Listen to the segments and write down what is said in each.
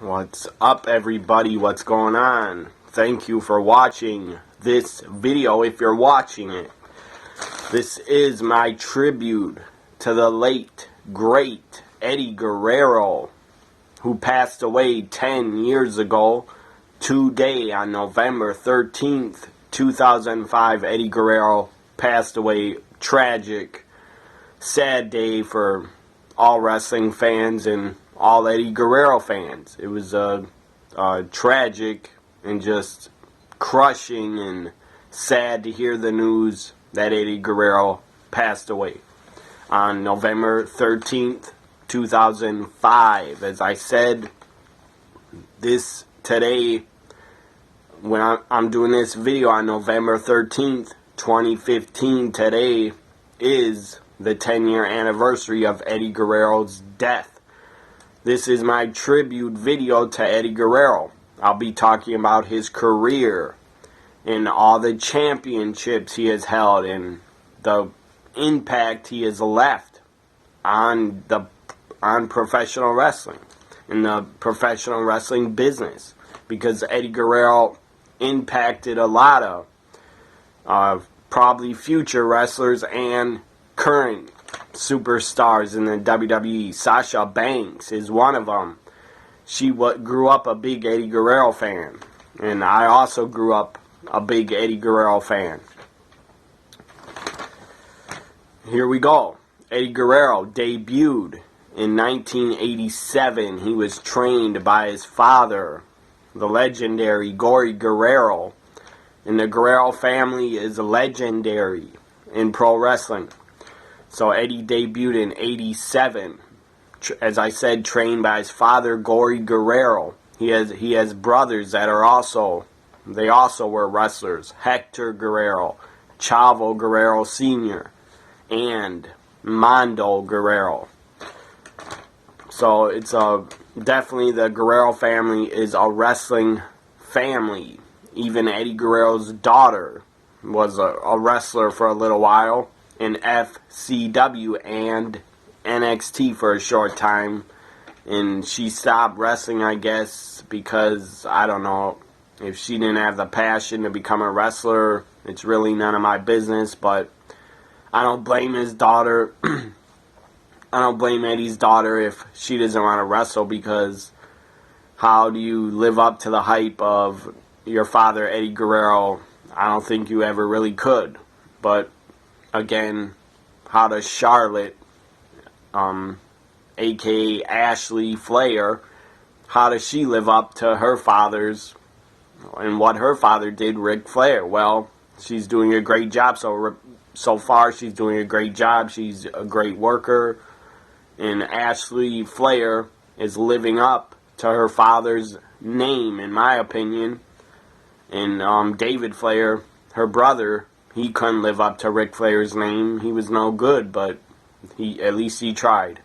What's up, everybody? What's going on? Thank you for watching this video if you're watching it. This is my tribute to the late, great Eddie Guerrero, who passed away 10 years ago today on November 13th, 2005. Eddie Guerrero passed away. Tragic, sad day for all wrestling fans and all Eddie Guerrero fans. It was tragic and just crushing and sad to hear the news that Eddie Guerrero passed away on November 13th, 2005. As I said, this today, when I'm doing this video on November 13th, 2015, today is the 10-year anniversary of Eddie Guerrero's death. This is my tribute video to Eddie Guerrero. I'll be talking about his career and all the championships he has held and the impact he has left on professional wrestling, in the professional wrestling business, because Eddie Guerrero impacted a lot of probably future wrestlers and current superstars in the WWE. Sasha Banks is one of them. She grew up a big Eddie Guerrero fan, and I also grew up a big Eddie Guerrero fan. Here we go. Eddie Guerrero debuted in 1987. He was trained by his father, the legendary Wwe Guerrero, and the Guerrero family is legendary in pro wrestling. So Eddie debuted in 87. As I said, trained by his father, Wwe Guerrero. He has brothers that are also were wrestlers. Hector Guerrero, Chavo Guerrero Sr., and Mondo Guerrero. So it's definitely the Guerrero family is a wrestling family. Even Eddie Guerrero's daughter was a wrestler for a little while in FCW and NXT for a short time, and she stopped wrestling, I guess, because I don't know if she didn't have the passion to become a wrestler. It's really none of my business, but I don't blame his daughter. I don't blame Eddie's daughter if she doesn't want to wrestle, because how do you live up to the hype of your father, Eddie Guerrero? I don't think you ever really could. But again, how does Charlotte, aka Ashley Flair, how does she live up to her father's and what her father did, Ric Flair? Well, she's doing a great job. So far, she's doing a great job. She's a great worker, and Ashley Flair is living up to her father's name, in my opinion. And David Flair, her brother, he couldn't live up to Ric Flair's name. He was no good, but at least he tried.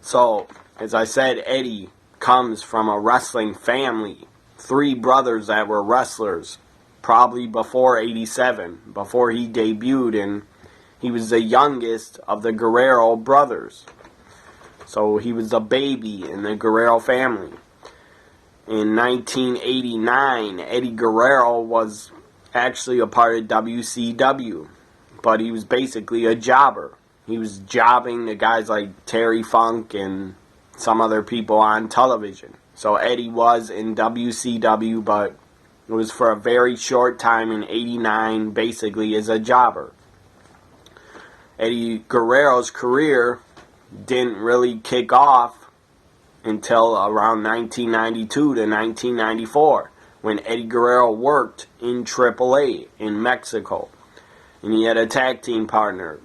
So, as I said, Eddie comes from a wrestling family. 3 brothers that were wrestlers, probably before 87, before he debuted, and he was the youngest of the Guerrero brothers. So he was a baby in the Guerrero family. In 1989, Eddie Guerrero was actually a part of WCW, but he was basically a jobber. He was jobbing to guys like Terry Funk and some other people on television. So Eddie was in WCW, but it was for a very short time in 89, basically as a jobber. Eddie Guerrero's career didn't really kick off until around 1992 to 1994, when Eddie Guerrero worked in AAA in Mexico. And he had a tag team partner.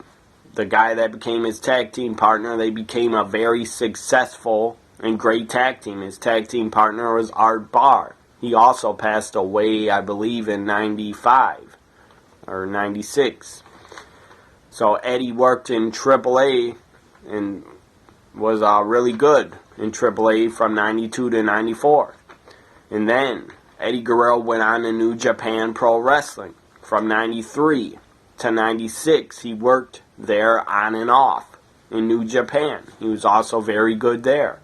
The guy that became his tag team partner, they became a very successful and great tag team. His tag team partner was Art Barr. He also passed away, I believe, in 95 or 96. So Eddie worked in AAA and was really good in AAA from 92 to 94. And then Eddie Guerrero went on to New Japan Pro Wrestling. From 93 to 96, he worked there on and off in New Japan. He was also very good there.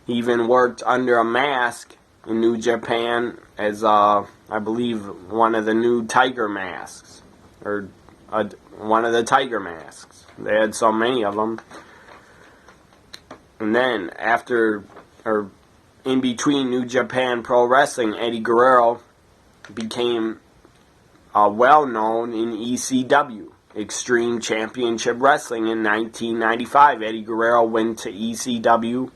He even worked under a mask in New Japan as, I believe, one of the new tiger masks. Or one of the tiger masks. They had so many of them. And then, in between New Japan Pro Wrestling, Eddie Guerrero became well-known in ECW, Extreme Championship Wrestling, in 1995. Eddie Guerrero went to ECW,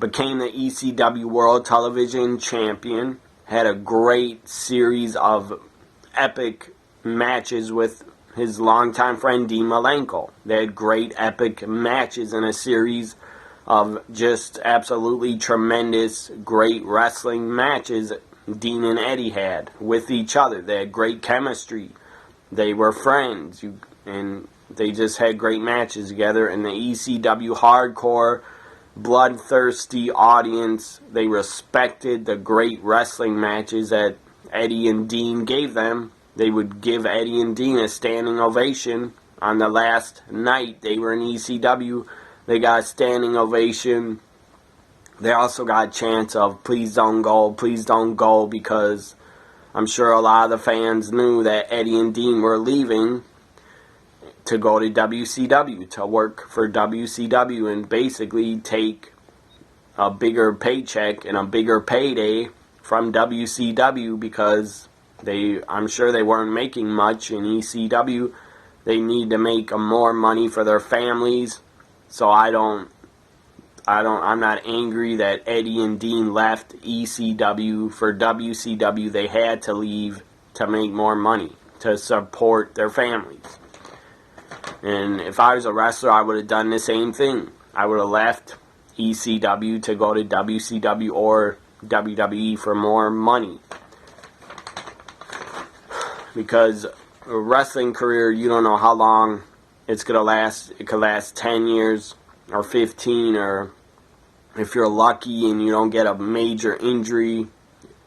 became the ECW World Television Champion, had a great series of epic matches with his longtime friend Dean Malenko. They had great epic matches in a series of just absolutely tremendous, great wrestling matches Dean and Eddie had with each other. They had great chemistry. They were friends, and they just had great matches together. And the ECW hardcore, bloodthirsty audience, they respected the great wrestling matches that Eddie and Dean gave them. They would give Eddie and Dean a standing ovation. On the last night they were in ECW, they got a standing ovation. They also got chants of please don't go, because I'm sure a lot of the fans knew that Eddie and Dean were leaving to go to WCW, to work for WCW and basically take a bigger paycheck and a bigger payday from WCW, because I'm sure they weren't making much in ECW. They need to make more money for their families. So I'm not angry that Eddie and Dean left ECW for WCW. They had to leave to make more money, to support their families. And if I was a wrestler, I would have done the same thing. I would have left ECW to go to WCW or WWE for more money. Because a wrestling career, you don't know how long it's going to last. It could last 10 years or 15, or if you're lucky and you don't get a major injury,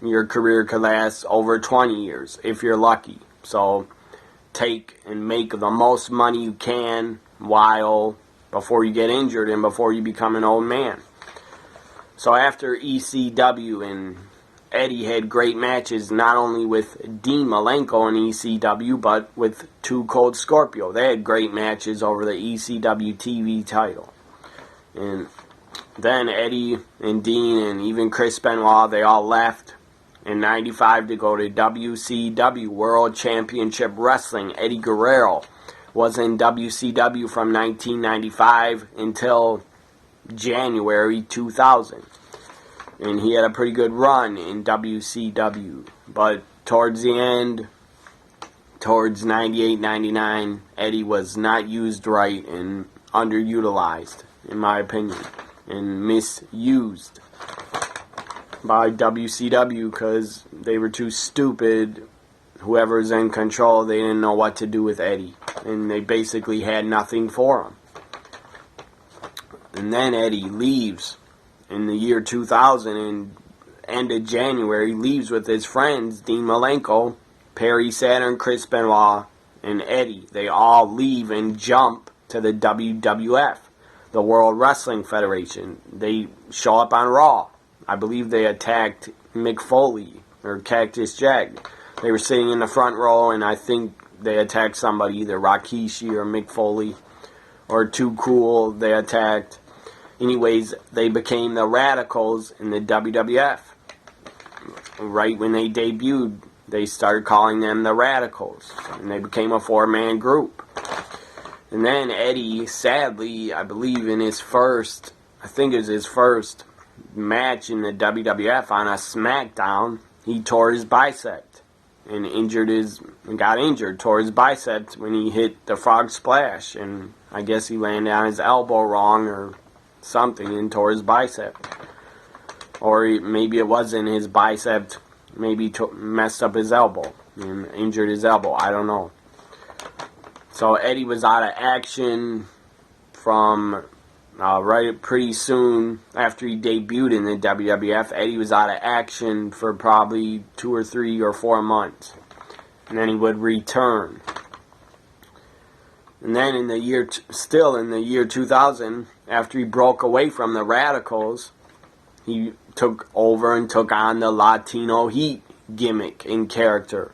your career could last over 20 years if you're lucky. So take and make the most money you can before you get injured and before you become an old man. So after ECW, and Eddie had great matches not only with Dean Malenko in ECW, but with Too Cold Scorpio. They had great matches over the ECW TV title. And then Eddie and Dean and even Chris Benoit, they all left in 95 to go to WCW, World Championship Wrestling. Eddie Guerrero was in WCW from 1995 until January 2000. And he had a pretty good run in WCW. But towards the end, towards 98, 99, Eddie was not used right and underutilized, in my opinion, and misused by WCW because they were too stupid. Whoever's in control, they didn't know what to do with Eddie, and they basically had nothing for him. And then Eddie leaves in the year 2000, and end of January, leaves with his friends Dean Malenko, Perry Saturn, Chris Benoit, and Eddie. They all leave and jump to the WWF, the World Wrestling Federation. They show up on Raw. I believe they attacked Mick Foley or Cactus Jack. They were sitting in the front row, and I think they attacked somebody, either Rikishi or Mick Foley or Too Cool. They attacked. Anyways, they became the Radicals in the WWF. Right when they debuted, they started calling them the Radicals, and they became a four-man group. And then Eddie, sadly, I believe in his first match in the WWF on a SmackDown, he tore his bicep and got injured, tore his bicep when he hit the frog splash, and I guess he landed on his elbow wrong or something and tore his bicep. Or maybe it wasn't his bicep, maybe messed up his elbow and injured his elbow, I don't know. So Eddie was out of action from pretty soon after he debuted in the WWF. Eddie was out of action for probably 2 or 3 or 4 months, and then he would return. And then in the year 2000, after he broke away from the Radicals, he took over and took on the Latino Heat gimmick and character,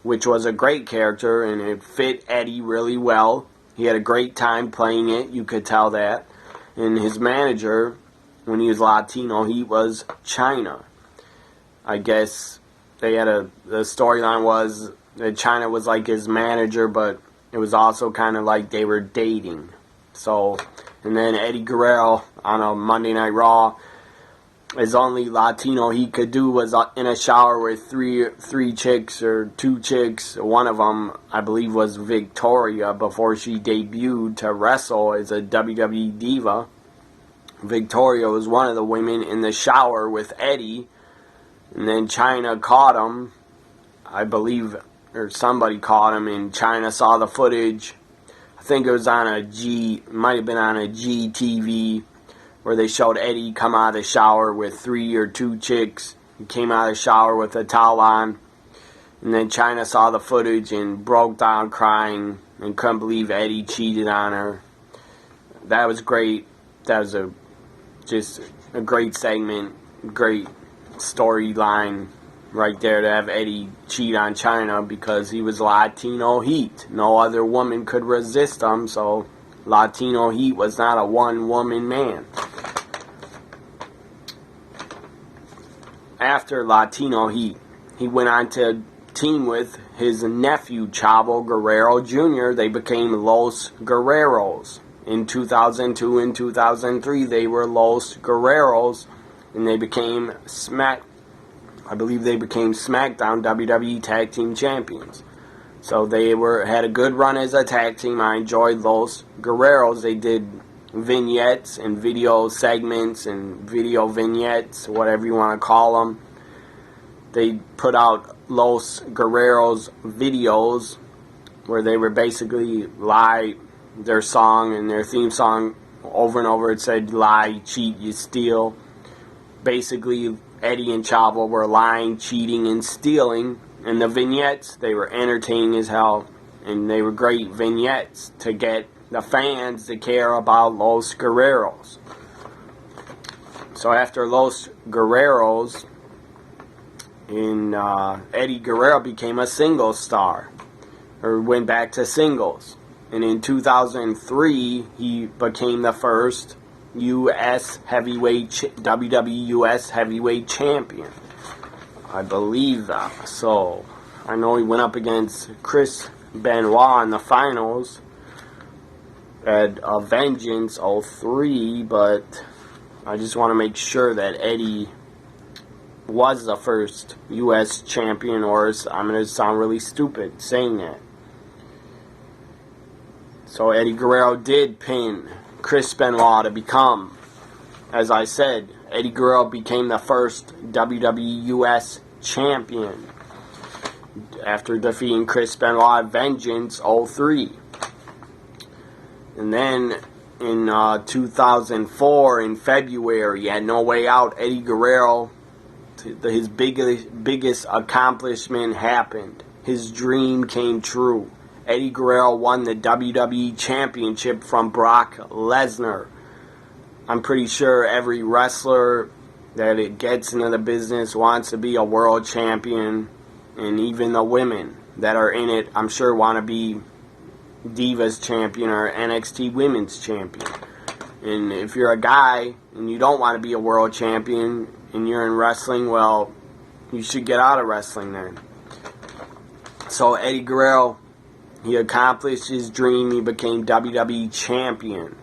which was a great character, and it fit Eddie really well. He had a great time playing it, you could tell that. And his manager, when he was Latino, he was China. I guess they had the storyline was that China was like his manager, but it was also kind of like they were dating. So, and then Eddie Guerrero on a Monday Night Raw, his only Latino he could do was in a shower with three chicks or two chicks. One of them, I believe, was Victoria before she debuted to wrestle as a WWE diva. Victoria was one of the women in the shower with Eddie, and then China caught him, I believe, or somebody caught him, and China saw the footage. I think it was on might have been on a GTV, where they showed Eddie come out of the shower with 3 or 2 chicks. He came out of the shower with a towel on. And then China saw the footage and broke down crying and couldn't believe Eddie cheated on her. That was great. That was just a great segment, great storyline right there to have Eddie cheat on China because he was Latino Heat. No other woman could resist him, so Latino Heat was not a one-woman man. After Latino Heat, he went on to team with his nephew Chavo Guerrero Jr. They became Los Guerreros. In 2002 and 2003, they were Los Guerreros, and they became I believe they became SmackDown WWE Tag Team Champions. So they had a good run as a tag team. I enjoyed Los Guerreros. They did vignettes and video segments and video vignettes, whatever you want to call them. They put out Los Guerreros videos where they were basically lie their song and their theme song over and over. It said lie, cheat, you steal. Basically, Eddie and Chavo were lying, cheating, and stealing. And the vignettes, they were entertaining as hell. And they were great vignettes to get the fans to care about Los Guerreros. So after Los Guerreros, Eddie Guerrero became a singles star. Or went back to singles. And in 2003, he became the first U.S. heavyweight, WWE U.S. heavyweight champion. I believe that. So, I know he went up against Chris Benoit in the finals at Vengeance 03, but I just want to make sure that Eddie was the first U.S. champion, or I'm going to sound really stupid saying that. So Eddie Guerrero did pin Chris Benoit to become, as I said, Eddie Guerrero became the first WWE US champion after defeating Chris Benoit at Vengeance 03. And then in 2004, in February, at No Way Out, Eddie Guerrero, his biggest accomplishment happened. His dream came true. Eddie Guerrero won the WWE Championship from Brock Lesnar. I'm pretty sure every wrestler that it gets into the business wants to be a world champion, and even the women that are in it, I'm sure, want to be Divas champion or NXT Women's champion. And if you're a guy and you don't want to be a world champion and you're in wrestling, well, you should get out of wrestling then. So Eddie Guerrero, he accomplished his dream. He became WWE champion.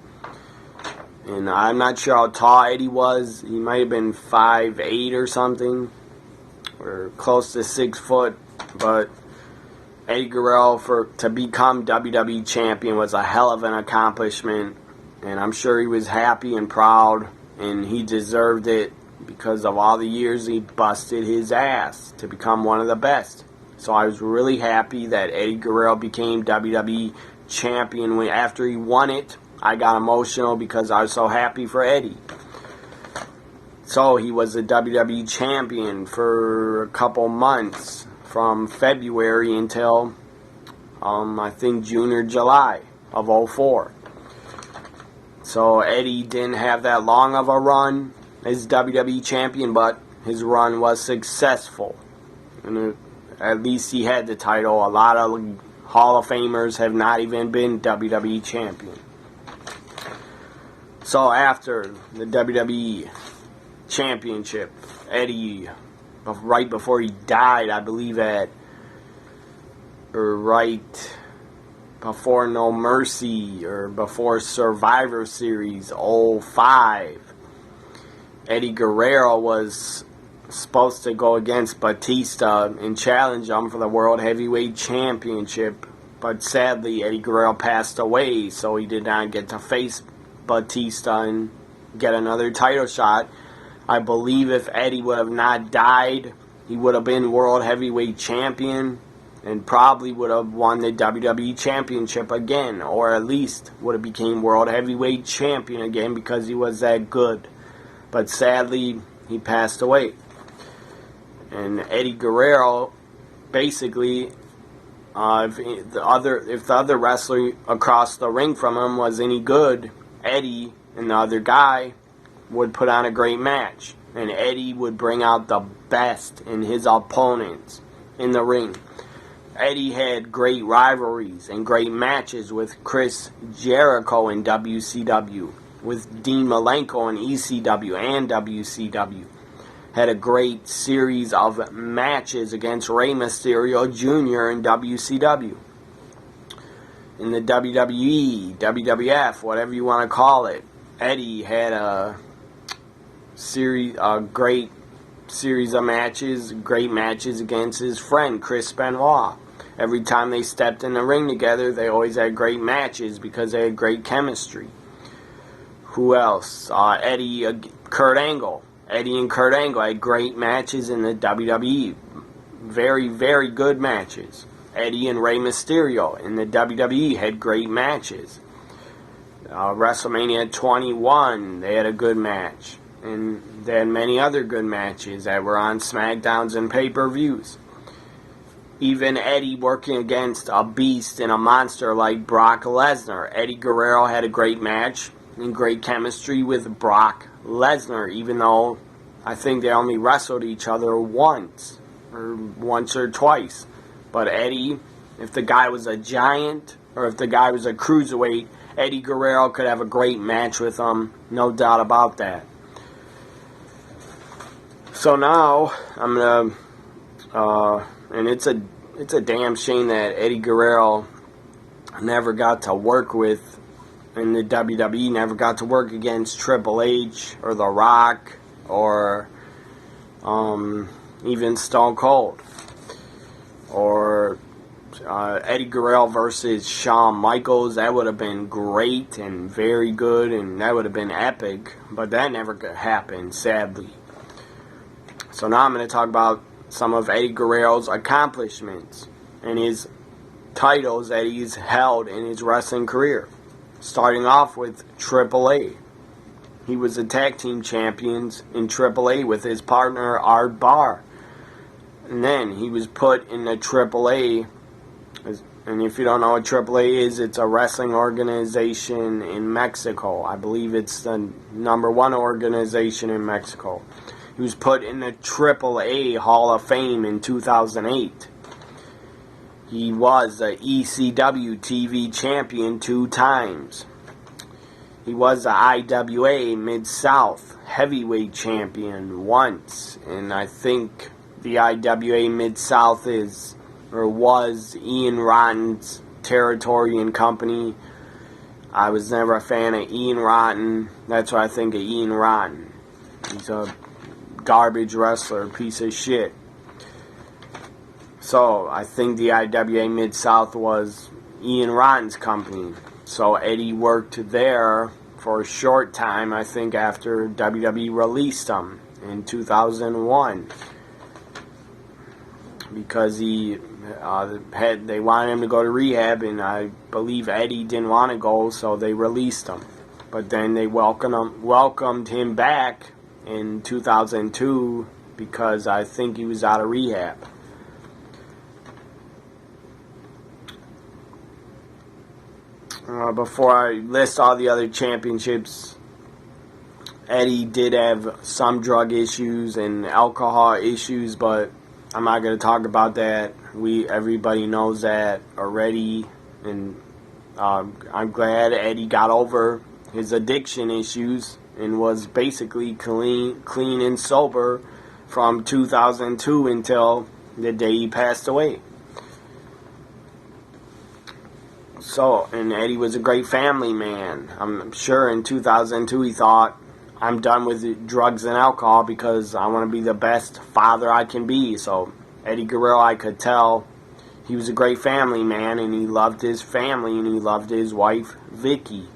And I'm not sure how tall Eddie was. He might have been 5'8" or something, or close to 6 foot. But Eddie Guerrero, to become WWE champion was a hell of an accomplishment. And I'm sure he was happy and proud, and he deserved it because of all the years he busted his ass to become one of the best. So I was really happy that Eddie Guerrero became WWE champion. After he won it, I got emotional because I was so happy for Eddie. So he was the WWE champion for a couple months, from February until I think June or July of 04. So Eddie didn't have that long of a run as WWE champion, but his run was successful. And at least he had the title. A lot of Hall of Famers have not even been WWE champion. So after the WWE Championship, Eddie, right before he died, I believe right before No Mercy or before Survivor Series 05, Eddie Guerrero was supposed to go against Batista and challenge him for the World Heavyweight Championship, but sadly Eddie Guerrero passed away, so he did not get to face Batista and get another title shot. I believe if Eddie would have not died, he would have been World Heavyweight Champion and probably would have won the WWE Championship again, or at least would have became World Heavyweight Champion again because he was that good. But sadly, he passed away. And Eddie Guerrero, basically, if the other wrestler across the ring from him was any good, Eddie and the other guy would put on a great match. And Eddie would bring out the best in his opponents in the ring. Eddie had great rivalries and great matches with Chris Jericho in WCW, with Dean Malenko in ECW and WCW. Had a great series of matches against Rey Mysterio Jr. in WCW. In the WWE, WWF, whatever you want to call it, Eddie had a great series of matches, great matches against his friend Chris Benoit. Every time they stepped in the ring together, they always had great matches because they had great chemistry. Who else? Kurt Angle. Eddie and Kurt Angle had great matches in the WWE. Very, very good matches. Eddie and Rey Mysterio in the WWE had great matches. WrestleMania 21, they had a good match. And they had many other good matches that were on SmackDowns and pay-per-views. Even Eddie working against a beast and a monster like Brock Lesnar. Eddie Guerrero had a great match and great chemistry with Brock Lesnar, even though I think they only wrestled each other once or twice. But Eddie, if the guy was a giant or if the guy was a cruiserweight, Eddie Guerrero could have a great match with him, no doubt about that. So now I'm gonna, and it's a damn shame that Eddie Guerrero never got to work with in the WWE, never got to work against Triple H or The Rock or even Stone Cold, or Eddie Guerrero versus Shawn Michaels. That would have been great and very good, and that would have been epic, but that never happened, sadly. So now I'm going to talk about some of Eddie Guerrero's accomplishments and his titles that he's held in his wrestling career. Starting off with AAA. He was the tag team champions in AAA with his partner Art Barr. And then he was put in the AAA. And if you don't know what AAA is, it's a wrestling organization in Mexico. I believe it's the #1 organization in Mexico. He was put in the AAA Hall of Fame in 2008. He was the ECW TV champion 2 times. He was the IWA Mid-South Heavyweight Champion once. And I think the IWA Mid-South was Ian Rotten's territory and company. I was never a fan of Ian Rotten. That's what I think of Ian Rotten. He's a garbage wrestler, piece of shit. So I think the IWA Mid-South was Ian Rotten's company. So Eddie worked there for a short time, I think after WWE released him in 2001. Because they wanted him to go to rehab, and I believe Eddie didn't want to go, so they released him. But then they welcomed him back in 2002 because I think he was out of rehab. Before I list all the other championships, Eddie did have some drug issues and alcohol issues, but I'm not going to talk about that. Everybody knows that already, and I'm glad Eddie got over his addiction issues and was basically clean and sober from 2002 until the day he passed away. So, and Eddie was a great family man. I'm sure in 2002 he thought, I'm done with drugs and alcohol because I want to be the best father I can be. So, Eddie Guerrero, I could tell he was a great family man, and he loved his family, and he loved his wife, Vicky.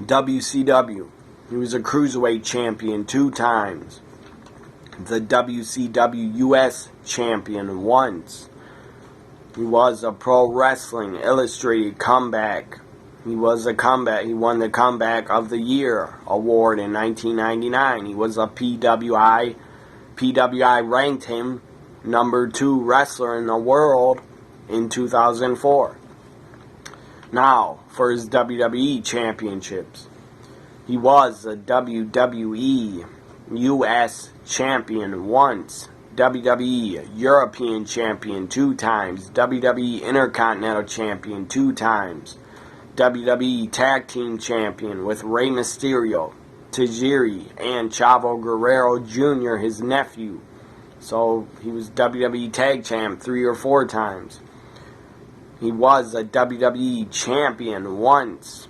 WCW. He was a Cruiserweight champion 2 times. The WCW US champion once. He was a Pro Wrestling Illustrated comeback. He won the Comeback of the Year award in 1999. He was a PWI. PWI ranked him number 2 wrestler in the world in 2004. Now, for his WWE championships. He was a WWE US champion once. WWE European champion 2 times. WWE Intercontinental champion 2 times. WWE Tag Team Champion with Rey Mysterio, Tajiri, and Chavo Guerrero Jr., his nephew. So he was WWE Tag Champ 3 or 4 times. He was a WWE Champion once.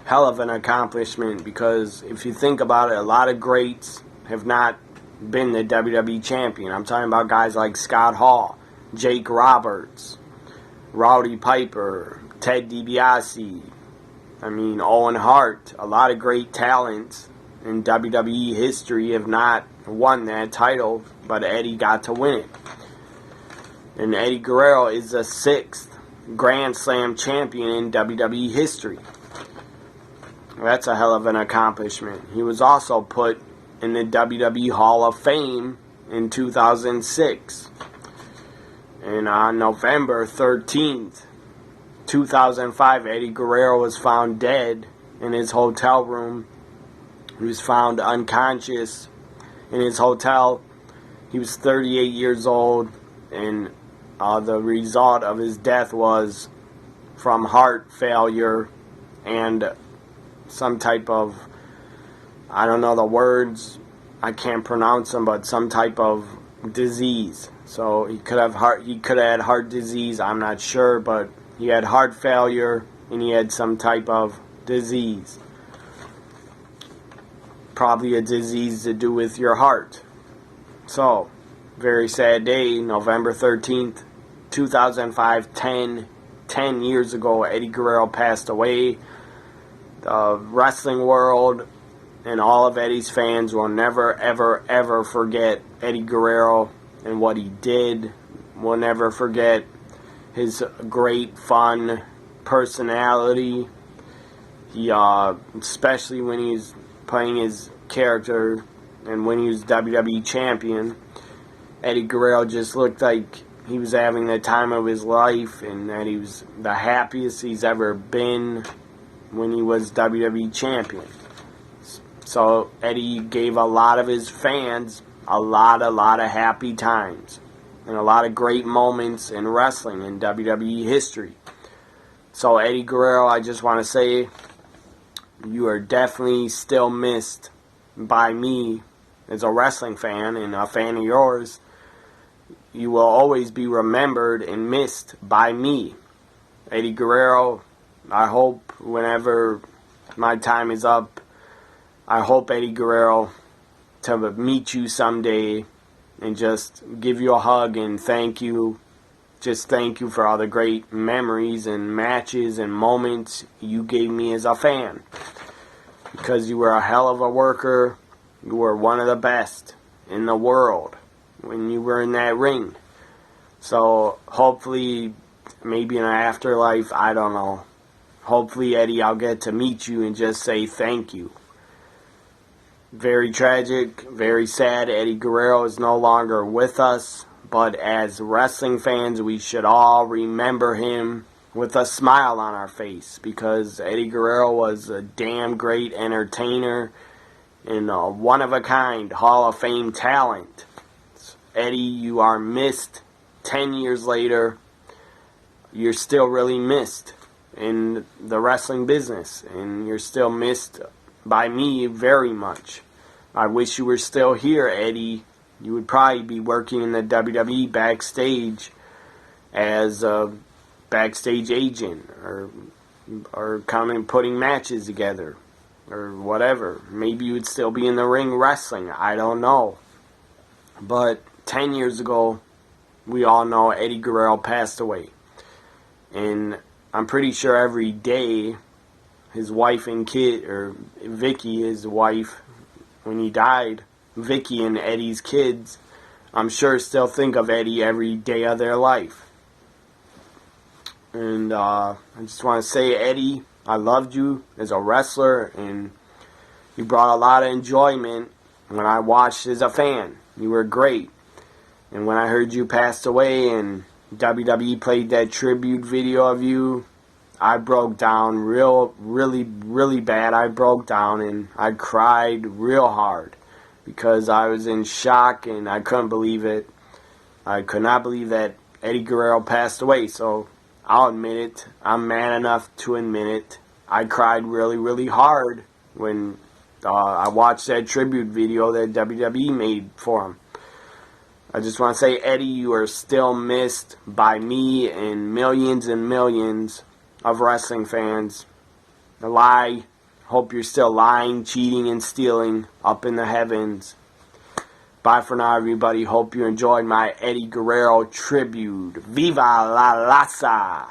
Hell of an accomplishment, because if you think about it, a lot of greats have not been the WWE Champion. I'm talking about guys like Scott Hall, Jake Roberts, Rowdy Piper, Ted DiBiase, Owen Hart. A lot of great talents in WWE history have not won that title, but Eddie got to win it. And Eddie Guerrero is the 6th Grand Slam champion in WWE history. That's a hell of an accomplishment. He was also put in the WWE Hall of Fame in 2006. And on November 13th, 2005, Eddie Guerrero was found dead in his hotel room. He was found unconscious in his hotel. He was 38 years old, and the result of his death was from heart failure and some type of, I don't know the words, I can't pronounce them, but some type of disease. So he could have had heart disease, I'm not sure, but he had heart failure and he had some type of disease. Probably a disease to do with your heart. So, very sad day, November 13th, 2005, 10 years ago, Eddie Guerrero passed away. The wrestling world and all of Eddie's fans will never, ever, ever forget Eddie Guerrero and what he did. We'll never forget his great, fun personality. He, especially when he's playing his character and when he was WWE champion, Eddie Guerrero just looked like he was having the time of his life, and that he was the happiest he's ever been when he was WWE champion. So Eddie gave a lot of his fans a lot of happy times and a lot of great moments in wrestling in WWE history. So Eddie Guerrero, I just want to say you are definitely still missed by me as a wrestling fan and a fan of yours. You will always be remembered and missed by me. Eddie Guerrero, I hope whenever my time is up, I hope, Eddie Guerrero, to meet you someday and just give you a hug and thank you. Just thank you for all the great memories and matches and moments you gave me as a fan. Because you were a hell of a worker. You were one of the best in the world when you were in that ring. So hopefully, maybe in an afterlife, I don't know. Hopefully, Eddie, I'll get to meet you and just say thank you. Very tragic, very sad. Eddie Guerrero is no longer with us. But as wrestling fans, we should all remember him with a smile on our face, because Eddie Guerrero was a damn great entertainer and a one-of-a-kind Hall of Fame talent. Eddie, you are missed. 10 years later, you're still really missed in the wrestling business, and you're still missed by me very much. I wish you were still here, Eddie. You would probably be working in the WWE backstage as a backstage agent, or coming putting matches together, or whatever. Maybe you would still be in the ring wrestling. I don't know. But 10 years ago, we all know Eddie Guerrero passed away. And I'm pretty sure every day his wife and kid, or Vicky, his wife, when he died, Vicky and Eddie's kids, I'm sure still think of Eddie every day of their life. And I just want to say, Eddie, I loved you as a wrestler, and you brought a lot of enjoyment when I watched as a fan. You were great. And when I heard you passed away and WWE played that tribute video of you, I broke down really bad. I broke down and I cried real hard, because I was in shock and I couldn't believe it. I could not believe that Eddie Guerrero passed away. So I'll admit it. I'm man enough to admit it. I cried really hard when I watched that tribute video that WWE made for him. I just want to say, Eddie, you are still missed by me and millions of wrestling fans. The lie. Hope you're still lying, cheating, and stealing up in the heavens. Bye for now, everybody. Hope you enjoyed my Eddie Guerrero tribute. Viva la Laza!